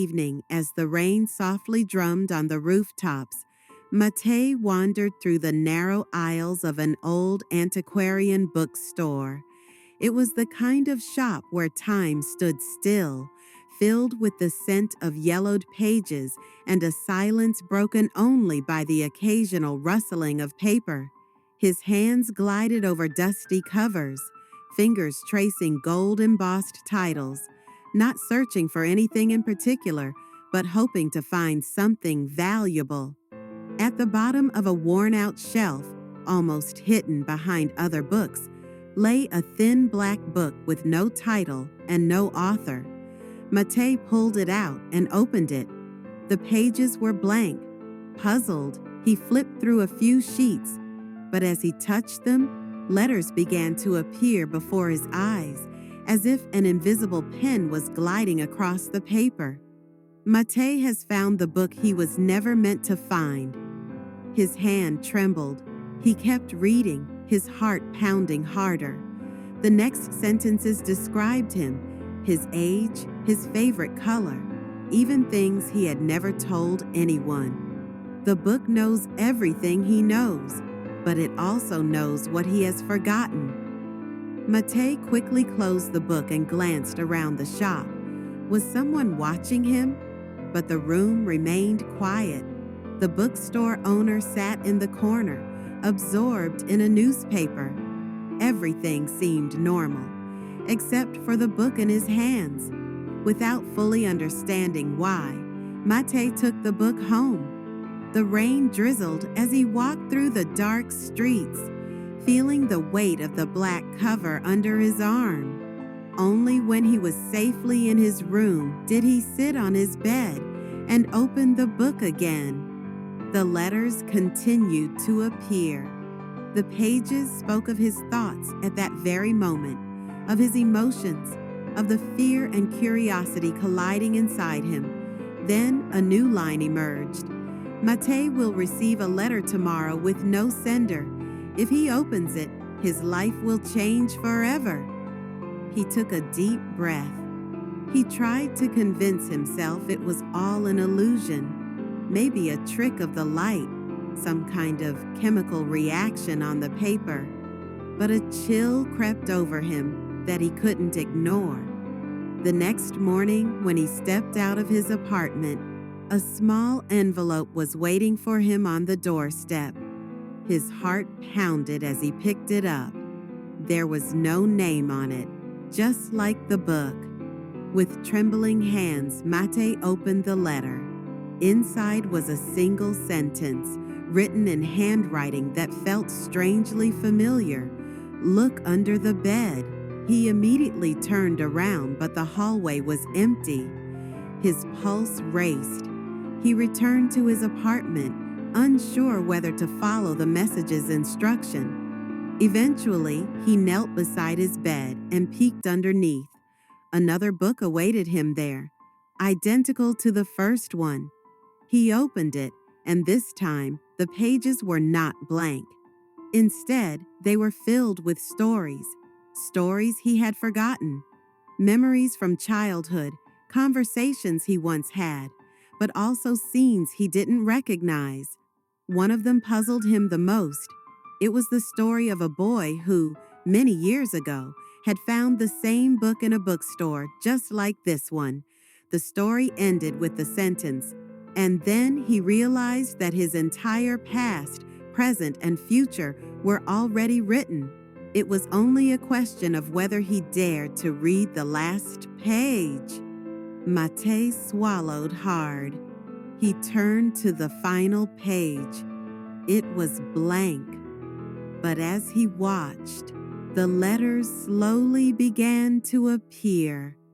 evening, as the rain softly drummed on the rooftops, Matei wandered through the narrow aisles of an old antiquarian bookstore. It was the kind of shop where time stood still, filled with the scent of yellowed pages and a silence broken only by the occasional rustling of paper. His hands glided over dusty covers, fingers tracing gold-embossed titles, not searching for anything in particular, but hoping to find something valuable. At the bottom of a worn-out shelf, almost hidden behind other books, lay a thin black book with no title and no author. Matei pulled it out and opened it. The pages were blank. Puzzled, he flipped through a few sheets, but as he touched them, letters began to appear before his eyes, as if an invisible pen was gliding across the paper. Matei has found the book he was never meant to find. His hand trembled. He kept reading, his heart pounding harder. The next sentences described him, his age, his favorite color, even things he had never told anyone. The book knows everything he knows, but it also knows what he has forgotten. Matei quickly closed the book and glanced around the shop. Was someone watching him? But the room remained quiet. The bookstore owner sat in the corner, absorbed in a newspaper. Everything seemed normal, except for the book in his hands. Without fully understanding why, Matei took the book home. The rain drizzled as he walked through the dark streets, feeling the weight of the black cover under his arm. Only when he was safely in his room did he sit on his bed and open the book again. The letters continued to appear. The pages spoke of his thoughts at that very moment, of his emotions, of the fear and curiosity colliding inside him. Then a new line emerged. Matei will receive a letter tomorrow with no sender. If he opens it, his life will change forever. He took a deep breath. He tried to convince himself it was all an illusion. Maybe a trick of the light, some kind of chemical reaction on the paper. But a chill crept over him that he couldn't ignore. The next morning, when he stepped out of his apartment, a small envelope was waiting for him on the doorstep. His heart pounded as he picked it up. There was no name on it, just like the book. With trembling hands, Matei opened the letter. Inside was a single sentence, written in handwriting that felt strangely familiar. "Look under the bed." He immediately turned around, but the hallway was empty. His pulse raced. He returned to his apartment, unsure whether to follow the message's instruction. Eventually, he knelt beside his bed and peeked underneath. Another book awaited him there, identical to the first one. He opened it, and this time, the pages were not blank. Instead, they were filled with stories he had forgotten, memories from childhood, conversations he once had, but also scenes he didn't recognize. One of them puzzled him the most. It was the story of a boy who, many years ago, had found the same book in a bookstore just like this one. The story ended with the sentence, "And then he realized that his entire past, present, and future were already written. It was only a question of whether he dared to read the last page." Matei swallowed hard. He turned to the final page. It was blank. But as he watched, the letters slowly began to appear.